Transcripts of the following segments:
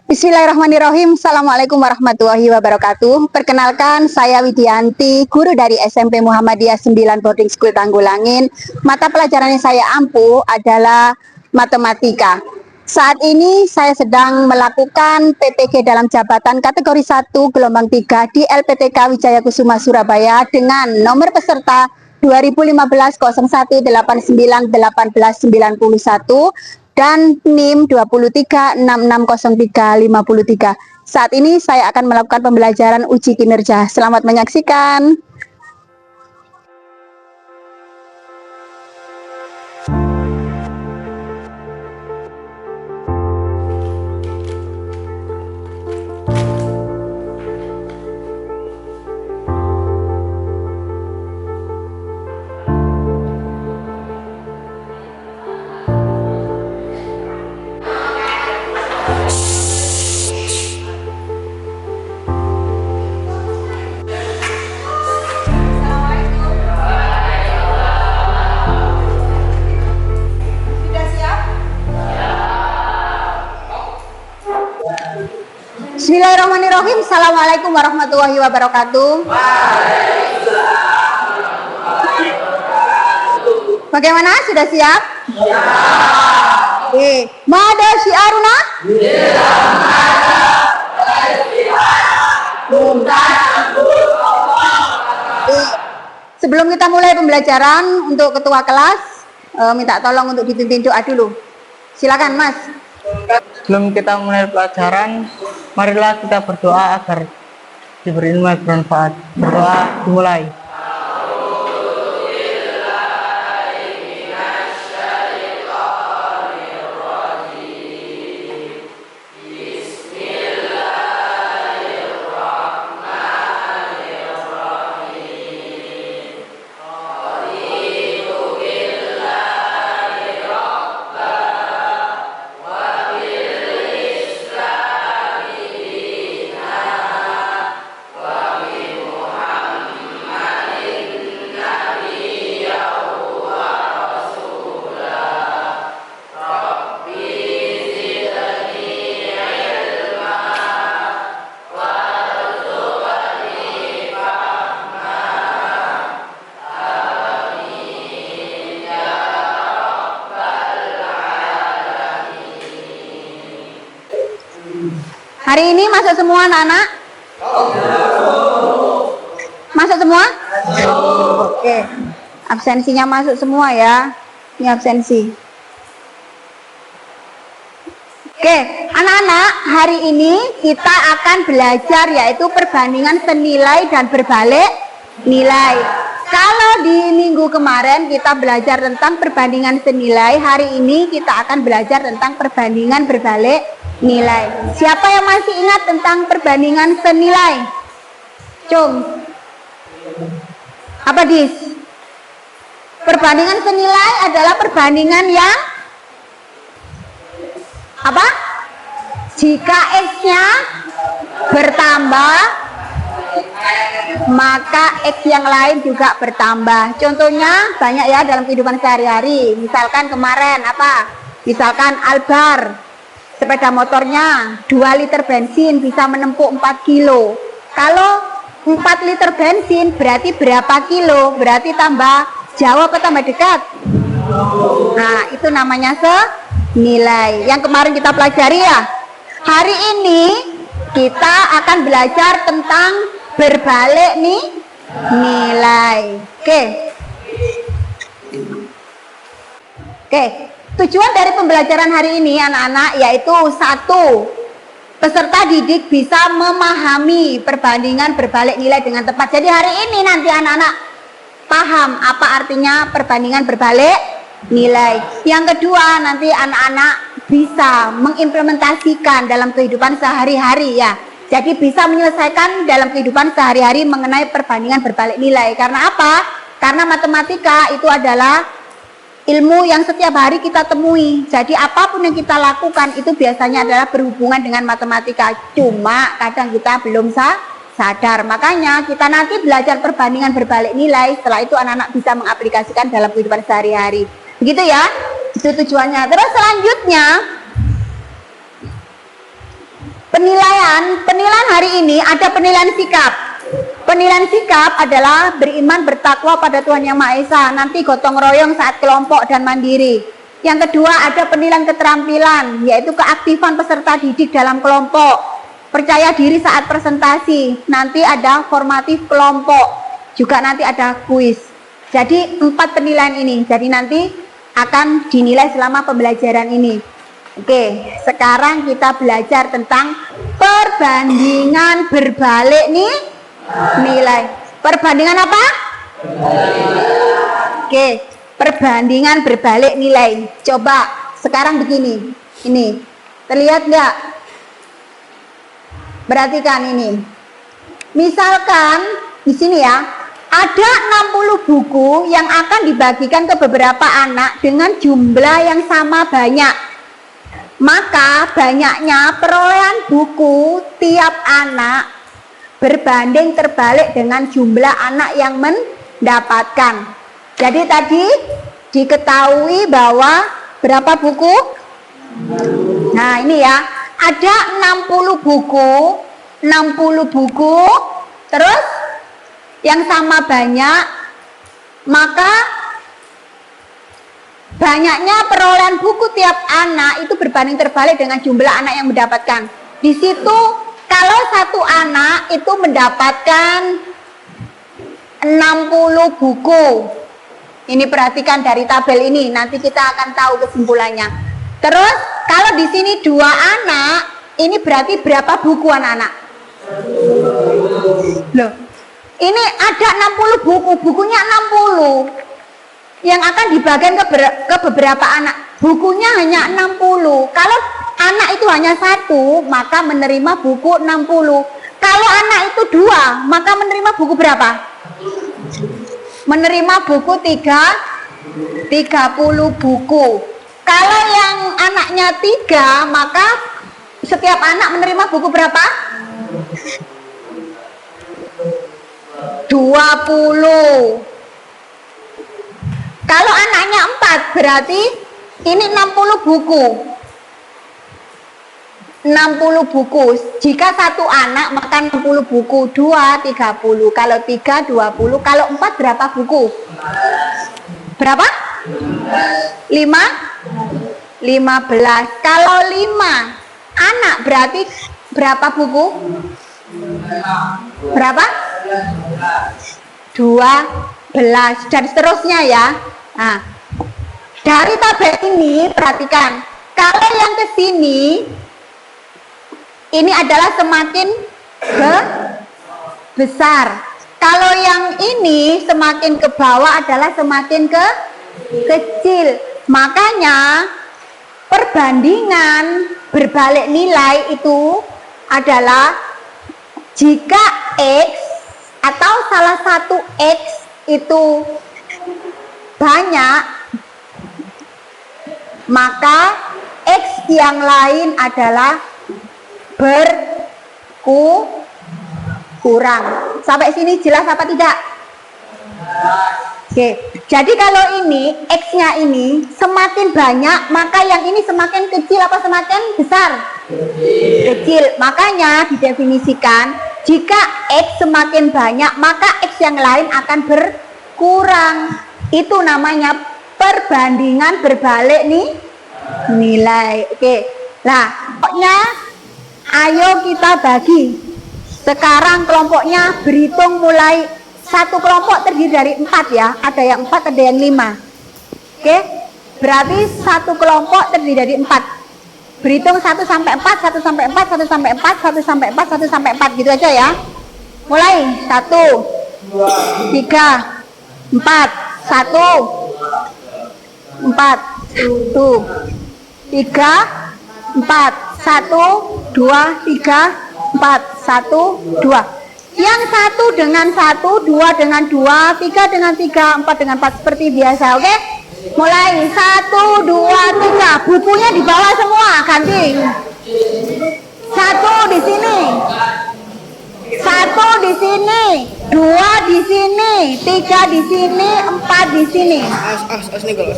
Bismillahirrahmanirrahim. Assalamualaikum warahmatullahi wabarakatuh. Perkenalkan, saya Widianti, guru dari SMP Muhammadiyah 9 Boarding School Tanggulangin. Mata pelajaran yang saya ampu adalah matematika. Saat ini saya sedang melakukan PPG dalam jabatan kategori 1 gelombang 3 di LPTK Wijaya Kusuma Surabaya dengan nomor peserta 2015-01-89-1891 dan NIM 23660353. Saat ini saya akan melakukan pembelajaran uji kinerja. Selamat menyaksikan. Bismillahirrahmanirrahim. Assalamualaikum warahmatullahi wabarakatuh. Bagaimana? Sudah siap? Ya. Oke. Mada syiaruna? Sebelum kita mulai pembelajaran, untuk ketua kelas minta tolong untuk dipimpin doa dulu. Silakan, Mas. Sebelum kita mulai pelajaran, marilah kita berdoa agar diberi ilmu yang bermanfaat. Berdoa dimulai. Hari ini masuk semua anak-anak? Masuk semua? Oke. Absensinya masuk semua ya. Ini absensi. Oke, anak-anak, hari ini kita akan belajar yaitu perbandingan senilai dan berbalik nilai. Kalau di minggu kemarin kita belajar tentang perbandingan senilai, hari ini kita akan belajar tentang perbandingan berbalik nilai. Siapa yang masih ingat tentang perbandingan senilai? Cung. Apa, Dis? Perbandingan senilai adalah perbandingan yang apa? Jika X-nya bertambah, maka X yang lain juga bertambah. Contohnya banyak ya dalam kehidupan sehari-hari. Misalkan kemarin apa? Misalkan Albar, sepeda motornya 2 liter bensin bisa menempuh 4 kilo. Kalau 4 liter bensin berarti berapa kilo? Berarti tambah jauh atau tambah dekat? Nah, itu namanya senilai. Yang kemarin kita pelajari ya. Hari ini kita akan belajar tentang berbalik nilai. Oke. Tujuan dari pembelajaran hari ini anak-anak yaitu 1. Peserta didik bisa memahami perbandingan berbalik nilai dengan tepat. Jadi hari ini nanti anak-anak paham apa artinya perbandingan berbalik nilai. Yang kedua, nanti anak-anak bisa mengimplementasikan dalam kehidupan sehari-hari ya. Jadi bisa menyelesaikan dalam kehidupan sehari-hari mengenai perbandingan berbalik nilai. Karena apa? Karena matematika itu adalah ilmu yang setiap hari kita temui. Jadi apapun yang kita lakukan itu biasanya adalah berhubungan dengan matematika. Cuma kadang kita belum sadar. Makanya kita nanti belajar perbandingan berbalik nilai. Setelah itu anak-anak bisa mengaplikasikan dalam kehidupan sehari-hari. Begitu ya? Itu tujuannya. Terus selanjutnya Penilaian hari ini ada penilaian sikap. Penilaian sikap adalah beriman bertakwa pada Tuhan Yang Maha Esa, nanti gotong royong saat kelompok dan mandiri. Yang kedua ada penilaian keterampilan, yaitu keaktifan peserta didik dalam kelompok, percaya diri saat presentasi, nanti ada formatif kelompok, juga nanti ada kuis. Jadi 4 penilaian ini, jadi nanti akan dinilai selama pembelajaran ini. Oke, sekarang kita belajar tentang perbandingan berbalik nih nilai. Perbandingan apa? Oke, perbandingan berbalik nilai. Coba sekarang begini. Ini. Terlihat nggak? Perhatikan ini. Misalkan di sini ya, ada 60 buku yang akan dibagikan ke beberapa anak dengan jumlah yang sama banyak. Maka banyaknya perolehan buku tiap anak berbanding terbalik dengan jumlah anak yang mendapatkan. Jadi tadi diketahui bahwa berapa buku? Nah ini ya, ada 60 buku, terus yang sama banyak, maka banyaknya perolehan buku tiap anak itu berbanding terbalik dengan jumlah anak yang mendapatkan. Di situ kalau satu anak itu mendapatkan 60 buku. Ini perhatikan dari tabel ini, nanti kita akan tahu kesimpulannya. Terus kalau di sini 2 anak, ini berarti berapa buku anak-anak? Loh, ini ada 60 buku, bukunya 60 yang akan dibagikan ke beberapa anak. Bukunya hanya 60. Kalau anak itu hanya 1, maka menerima buku 60. Kalau anak itu 2, maka menerima buku berapa? Menerima buku 30 buku. Kalau yang anaknya 3, maka setiap anak menerima buku berapa? 20. Kalau anaknya 4, berarti ini 60 buku. 60 buku. Jika satu anak maka 60 buku, 2 30. Kalau 3 20, kalau 4 berapa buku? Berapa? 15. Kalau 5 anak berarti berapa buku? Berapa? 12 dan seterusnya ya. Nah, dari tabel ini perhatikan, kalau yang ke sini ini adalah semakin besar. Kalau yang ini semakin ke bawah adalah semakin kecil. Makanya perbandingan berbalik nilai itu adalah jika X atau salah satu X itu banyak, maka X yang lain adalah berkurang. Sampai sini jelas apa tidak? Oke, jadi kalau ini X-nya ini semakin banyak, maka yang ini semakin kecil apa semakin besar? Kecil. Makanya didefinisikan jika X semakin banyak, maka X yang lain akan berkurang. Itu namanya perbandingan berbalik nih nilai. Oke. Nah, pokoknya ayo kita bagi. Sekarang kelompoknya berhitung mulai satu kelompok terdiri dari 4 ya. Ada yang 4, ada yang 5. Oke. Berarti satu kelompok terdiri dari 4. Berhitung 1 sampai 4, 1 sampai 4, 1 sampai 4, 1 sampai 4, 1 sampai 4 gitu aja ya. Mulai 1 3 4 1 4 tuh 3 4 1 2 3 4 1 2. Yang 1 dengan 1, 2 dengan 2, 3 dengan 3, 4 dengan 4 seperti biasa, oke? Mulai 1 2 3. Bukunya di bawah semua, ganti. 1 di sini. 1 di sini, 2 di sini, 3 di sini, 4 di sini. Nih kalau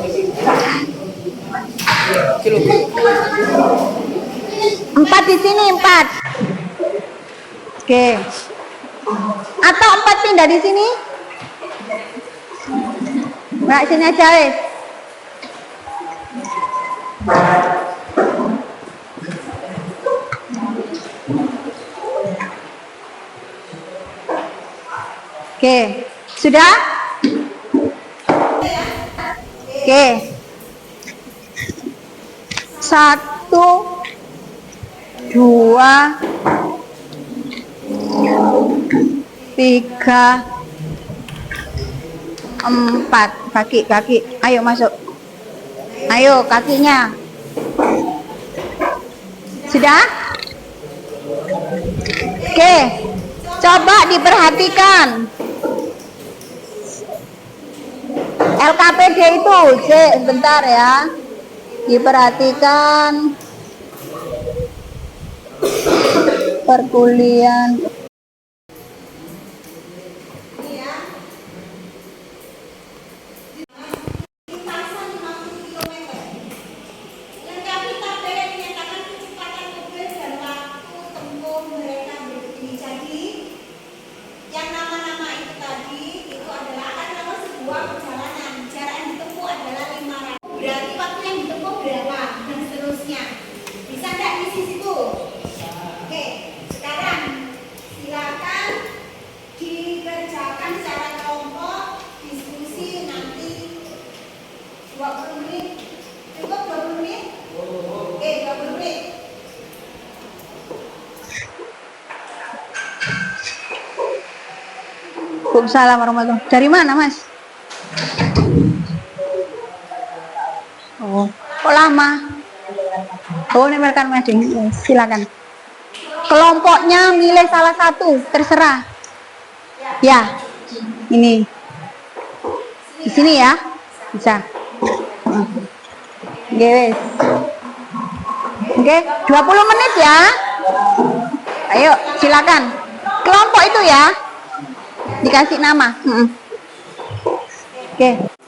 kilo. 4 di sini, 4. Oke. Atau 4 pindah di sini? Nggak, sini aja wes. Oke, sudah? Oke. 1, 2, 3, 4. Kaki. Ayo masuk. Ayo kakinya. Sudah? Oke. Coba diperhatikan. LKPD itu, sebentar ya. Diperhatikan. Perkuliahan. Waalaikumsalam warahmatullahi. Dari mana, Mas? Oh, kok lama? Oh, ini rekan meeting. Silakan. Kelompoknya milih salah satu, terserah. Ya, ini. Di sini ya, bisa. Oke, Oke, 20 menit ya. Ayo, silakan. Kelompok itu ya. Dikasih nama. Oke.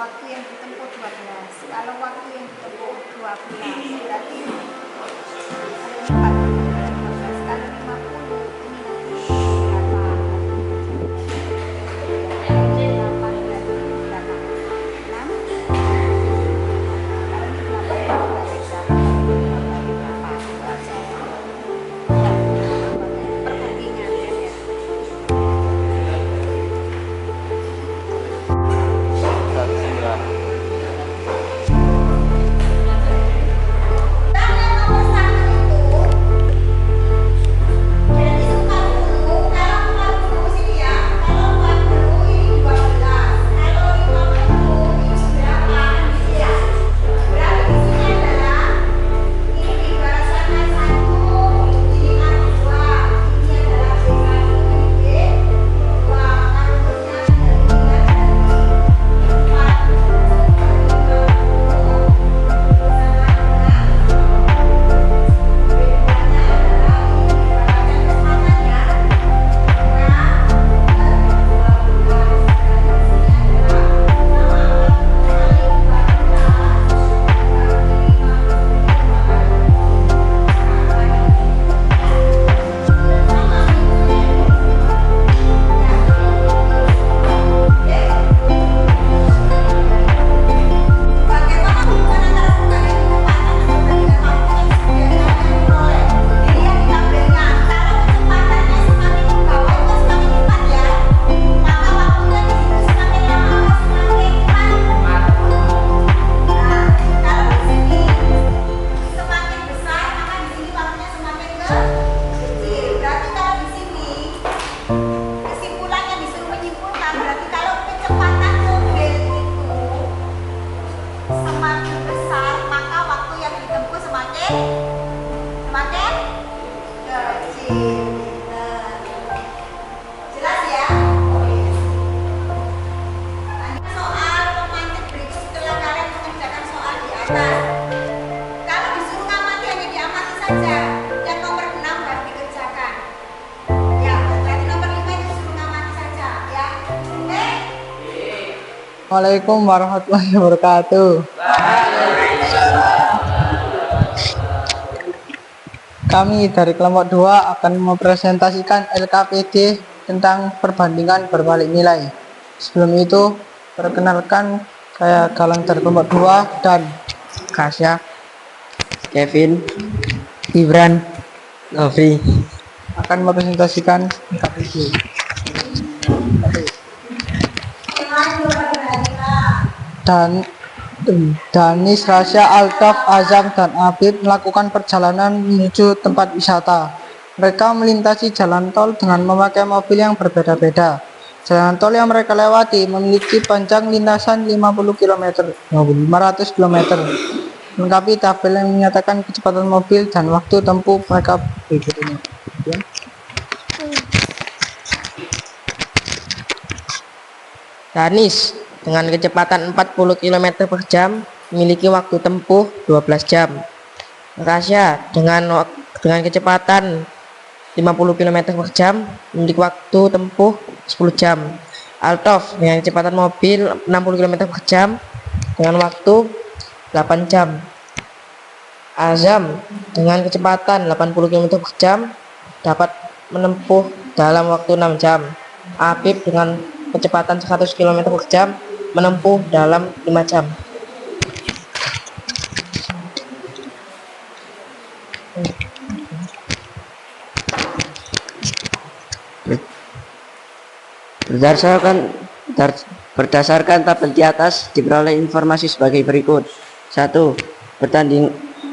waktu yang ditempuh 12. Kalau waktu yang ditempuh 12 berarti ada 4, 12 kali 50 ini nanti berapa? 8 berarti berapa? 6. Kalau ini 8 berarti berapa? 5 berarti berapa? Ya, perbandingan ya. Semakin besar maka waktu yang ditempuh semakin kecil. Jelas ya? Soal pemantik berikut setelah kalian mengerjakan soal di atas. Kalau disuruh ngamati hanya diamati saja. Yang nomor 6 harus dikerjakan. Ya, berarti nomor 5 itu disuruh ngamati saja ya. Oke? Assalamualaikum warahmatullahi wabarakatuh. Kami dari kelompok 2 akan mempresentasikan LKPD tentang perbandingan berbalik nilai. Sebelum itu, perkenalkan saya Galang dari kelompok 2 dan Kasya, Kevin, Ibran, Novi. akan mempresentasikan LKPD. Dan Danis, Rasya, Altaf, Azam, dan Abid melakukan perjalanan menuju tempat wisata. Mereka melintasi jalan tol dengan memakai mobil yang berbeda-beda. Jalan tol yang mereka lewati memiliki panjang lintasan 50 km, 500 km. Melengkapi tabel yang menyatakan kecepatan mobil dan waktu tempuh mereka berikut ini. Danis dengan kecepatan 40 km per jam memiliki waktu tempuh 12 jam. Rasya dengan kecepatan 50 km per jam memiliki waktu tempuh 10 jam. Altaf dengan kecepatan mobil 60 km per jam dengan waktu 8 jam. Azam dengan kecepatan 80 km per jam dapat menempuh dalam waktu 6 jam. Abib dengan kecepatan 100 km per jam menempuh dalam 5 jam. Berdasarkan tabel di atas diperoleh informasi sebagai berikut. 1.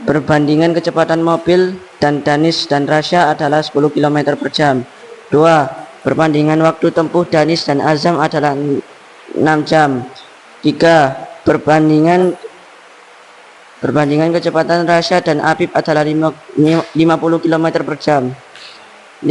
Perbandingan kecepatan mobil dan Danis dan Rasya adalah 10 km per jam. 2. Perbandingan waktu tempuh Danis dan Azam adalah 6 jam. 3. Perbandingan kecepatan Rasya dan Abib adalah 50 km per jam. 5.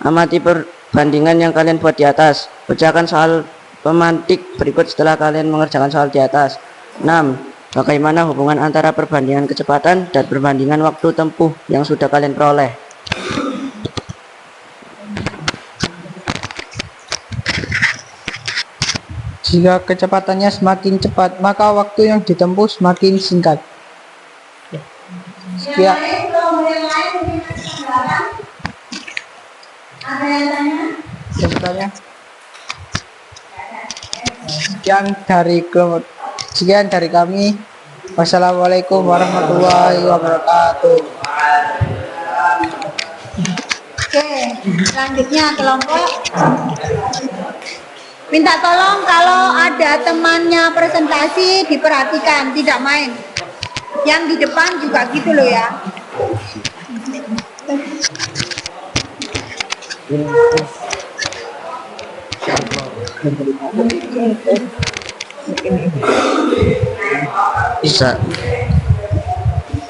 Amati perbandingan yang kalian buat di atas. Bacakan soal pemantik berikut setelah kalian mengerjakan soal di atas. 6. Bagaimana hubungan antara perbandingan kecepatan dan perbandingan waktu tempuh yang sudah kalian peroleh? Jika kecepatannya semakin cepat, maka waktu yang ditempuh semakin singkat. Sekian. Ada yang tanya? Sebenarnya sekian dari kami. Wassalamualaikum warahmatullahi wabarakatuh. Oke, selanjutnya kelompok. Minta tolong kalau ada temannya presentasi diperhatikan, tidak main. Yang di depan juga gitu loh ya.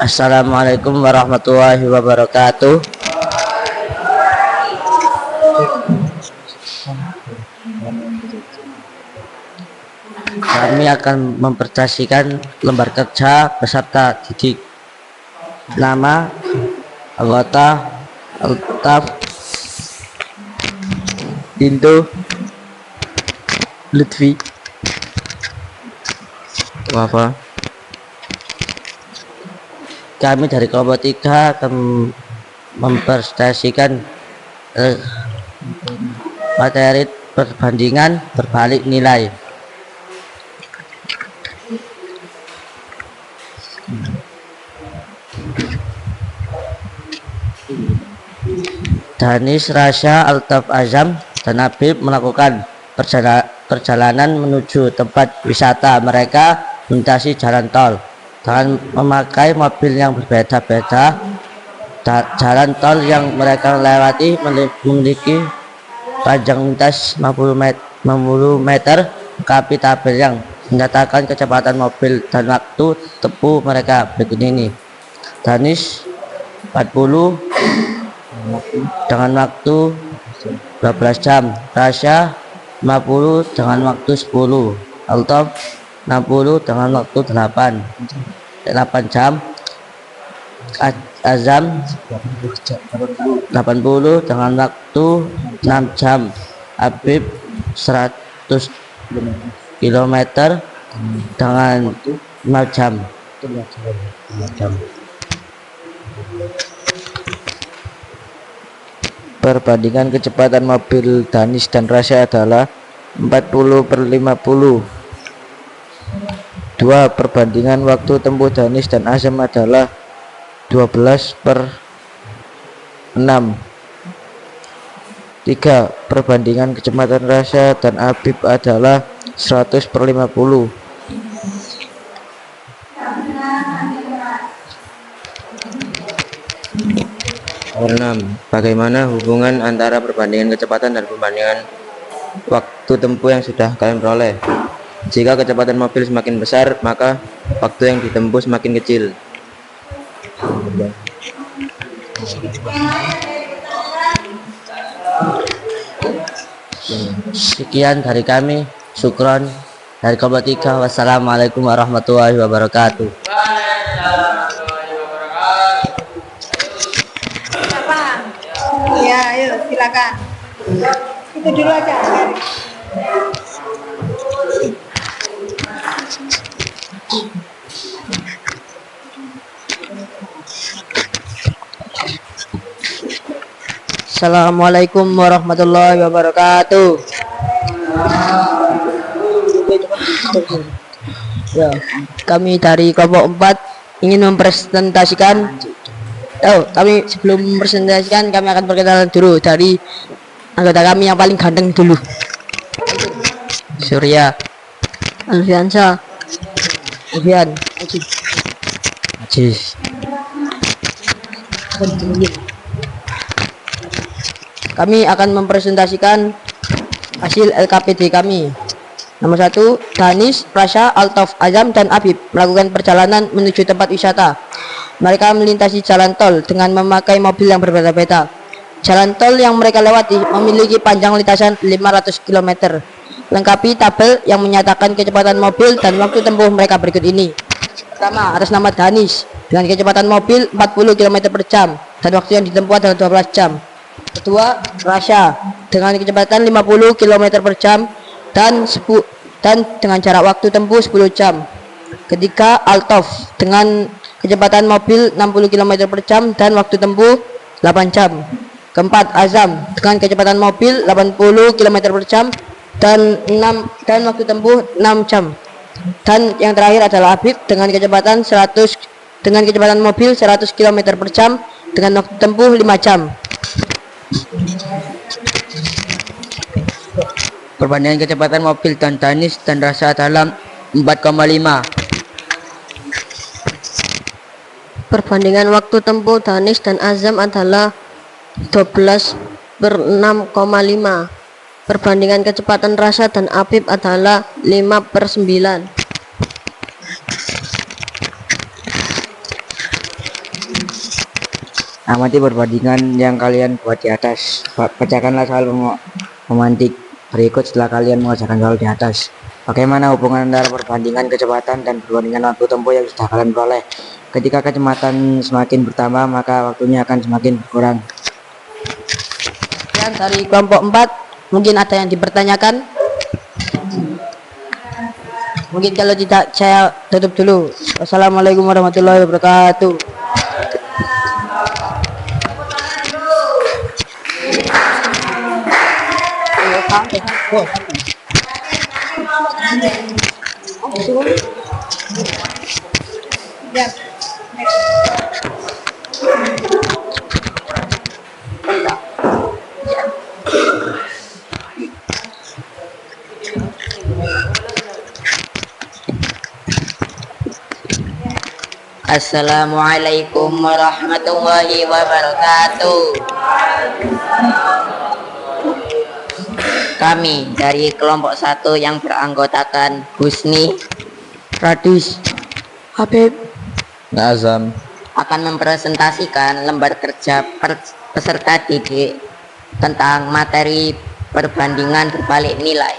Assalamualaikum warahmatullahi wabarakatuh. Kami akan mempresentasikan lembar kerja peserta didik. Nama anggota Altaf Indo Lutfi Wafa. Kami dari kelompok 3 akan mempresentasikan materi perbandingan berbalik nilai. Danis, Rasya, Altaf, Azam, dan Habib melakukan perjalanan menuju tempat wisata. Mereka melintasi jalan tol dengan memakai mobil yang berbeda-beda. Jalan tol yang mereka lewati memiliki panjang lintas 50 meter. Lengkapi tabel yang menyatakan kecepatan mobil dan waktu tempuh mereka berikut ini. Danis 40 dengan waktu 12 jam, Rasya 50 dengan waktu 10, Altaf 60 dengan waktu 8 jam, Azam 80 dengan waktu 6 jam, Habib 100 km dengan 5 jam. Perbandingan kecepatan mobil Danis dan Rasya adalah 40/50. Perbandingan waktu tempuh Danis dan Azam adalah 12/6. 3. Perbandingan kecepatan Rasya dan Habib adalah 100/50. 6. Bagaimana hubungan antara perbandingan kecepatan dan perbandingan waktu tempuh yang sudah kalian peroleh? Jika kecepatan mobil semakin besar, maka waktu yang ditempuh semakin kecil. Sekian dari kami. Syukron dari kelompok 3. Wassalamualaikum warahmatullahi wabarakatuh. Ya, ayo silakan. Itu dulu aja. Assalamualaikum warahmatullahi wabarakatuh. Ya, kami dari kelompok 4 ingin mempresentasikan. Kami sebelum mempresentasikan kami akan perkenalan dulu dari anggota kami yang paling ganteng dulu. Surya, Alfiansa, Alfian, Ajis. Kami akan mempresentasikan hasil LKPD kami. Nomor 1, Danis, Rasya, Altaf, Azam, dan Habib melakukan perjalanan menuju tempat wisata. Mereka melintasi jalan tol dengan memakai mobil yang berbeda-beda. Jalan tol yang mereka lewati memiliki panjang lintasan 500 km. Lengkapi tabel yang menyatakan kecepatan mobil dan waktu tempuh mereka berikut ini. Pertama, atas nama Danis dengan kecepatan mobil 40 km per jam dan waktu yang ditempuh adalah 12 jam. Kedua, Rasya dengan kecepatan 50 km per jam dan dan dengan jarak waktu tempuh 10 jam. Ketiga, Altaf dengan kecepatan mobil 60 km per jam dan waktu tempuh 8 jam. Keempat, Azam dengan kecepatan mobil 80 km per jam dan waktu tempuh 6 jam. Dan yang terakhir adalah Habib dengan kecepatan mobil 100 km per jam dengan waktu tempuh 5 jam. Perbandingan kecepatan mobil dan Danis dan Rasya adalah 4,5. Perbandingan waktu tempuh Danis dan Azam adalah 12/6,5. Perbandingan kecepatan Rasya dan Habib adalah 5/9. Amati perbandingan yang kalian buat di atas. Pecahkanlah soal pemantik berikut setelah kalian mengerjakan soal di atas. Bagaimana hubungan antara perbandingan kecepatan dan perbandingan waktu tempuh yang sudah kalian peroleh? Ketika kecepatan semakin bertambah, maka waktunya akan semakin berkurang. Dan dari kelompok 4, mungkin ada yang dipertanyakan? Mungkin kalau tidak, saya tutup dulu. Wassalamualaikum warahmatullahi wabarakatuh. Assalamualaikum warahmatullahi wabarakatuh. Kami dari kelompok 1 yang beranggotakan Husni, Radis, Habib, Azam. akan mempresentasikan lembar kerja peserta didik tentang materi perbandingan berbalik nilai.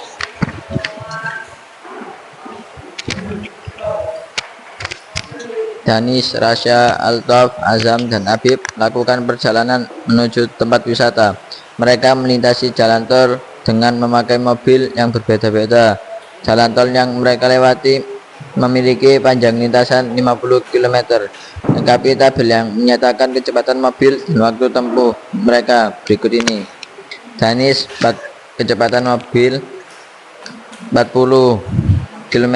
Danis, Rasya, Altaf, Azam, dan Habib melakukan perjalanan menuju tempat wisata. Mereka melintasi jalan tol dengan memakai mobil yang berbeda-beda. Jalan tol yang mereka lewati memiliki panjang lintasan 50 km. Lengkapi tabel yang menyatakan kecepatan mobil dan waktu tempuh mereka berikut ini. Danis, kecepatan mobil 40 km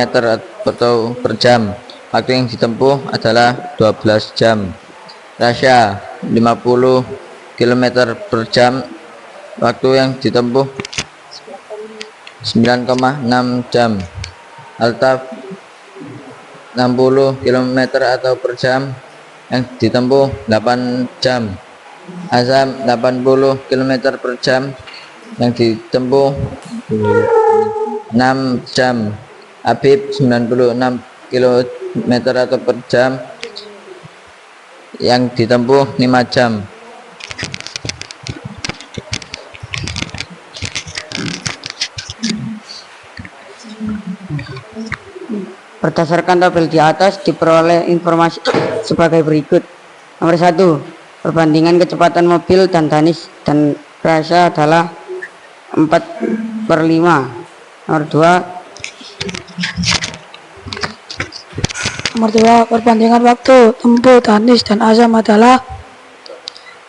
per jam. Waktu yang ditempuh adalah 12 jam. Rasya 50 km per jam. Waktu yang ditempuh 9,6 jam. Altaf 60 km atau per jam, yang ditempuh 8 jam. Azam 80 km per jam, yang ditempuh 6 jam. Habib 96 km atau per jam, yang ditempuh 5 jam. Berdasarkan tabel di atas diperoleh informasi sebagai berikut. Nomor 1, perbandingan kecepatan mobil dan Danis dan Rasya adalah 4/5. Nomor 2, perbandingan waktu tempuh Danis dan Azam adalah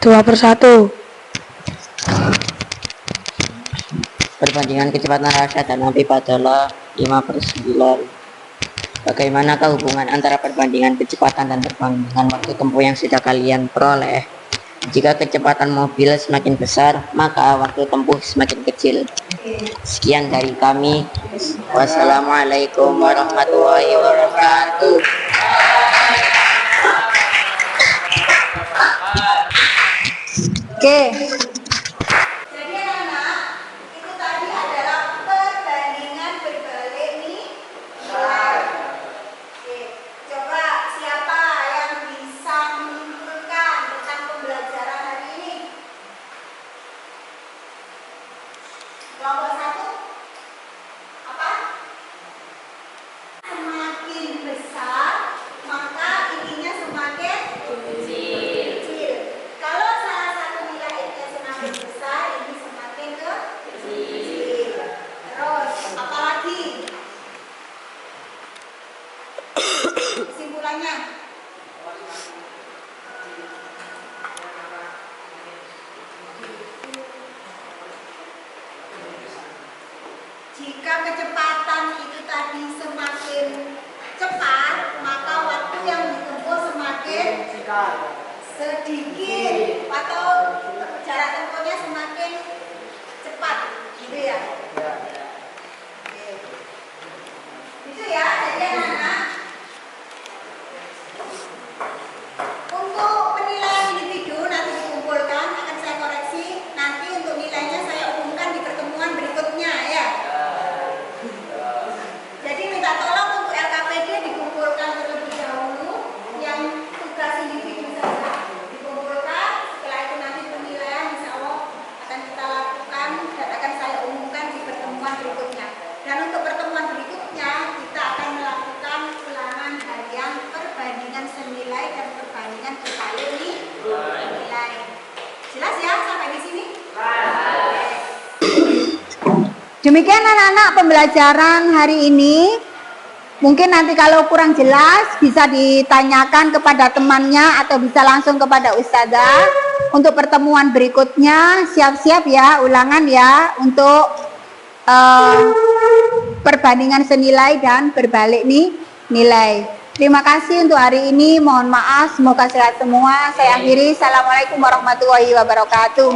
2/1. Perbandingan kecepatan Rasya dan Habib adalah 5/9. Bagaimanakah hubungan antara perbandingan kecepatan dan perbandingan waktu tempuh yang sudah kalian peroleh? Jika kecepatan mobil semakin besar, maka waktu tempuh semakin kecil. Sekian dari kami. Wassalamualaikum warahmatullahi wabarakatuh. Oke. Jadi anak-anak, itu tadi adalah perbandingan berbalik nilai. Oke, coba siapa yang bisa menyimpulkan tentang pembelajaran hari ini? Kelompok 1? Apa? Semakin besar, maka ininya semakin kecil. Kalau salah satu nilai X-nya semakin Kesimpulannya, jika kecepatan itu tadi semakin cepat, maka waktu yang ditempuh semakin sedikit atau jarak tempuhnya semakin cepat, gitu ya. Oke. Itu ya, jadi anak-anak, untuk penilaian individu nanti dikumpulkan, akan saya koreksi. Nanti untuk nilainya saya umumkan di pertemuan berikutnya ya. Jadi minta tolong untuk LKPD dikumpulkan terlebih dahulu, yang tugas individu saja dikumpulkan. Setelah itu nanti penilaian insya Allah akan kita lakukan dan akan saya umumkan di pertemuan berikutnya. Dan untuk pertemuan berikutnya kita akan melakukan ulangan harian perbandingan senilai dan perbandingan berbalik nilai. Jelas ya sampai di sini? Demikian anak-anak pembelajaran hari ini. Mungkin nanti kalau kurang jelas bisa ditanyakan kepada temannya atau bisa langsung kepada ustazah. Untuk pertemuan berikutnya siap-siap ya ulangan ya untuk perbandingan senilai dan berbalik nilai. Terima kasih untuk hari ini. Mohon maaf, semoga sehat semua. Saya akhiri. Assalamualaikum warahmatullahi wabarakatuh.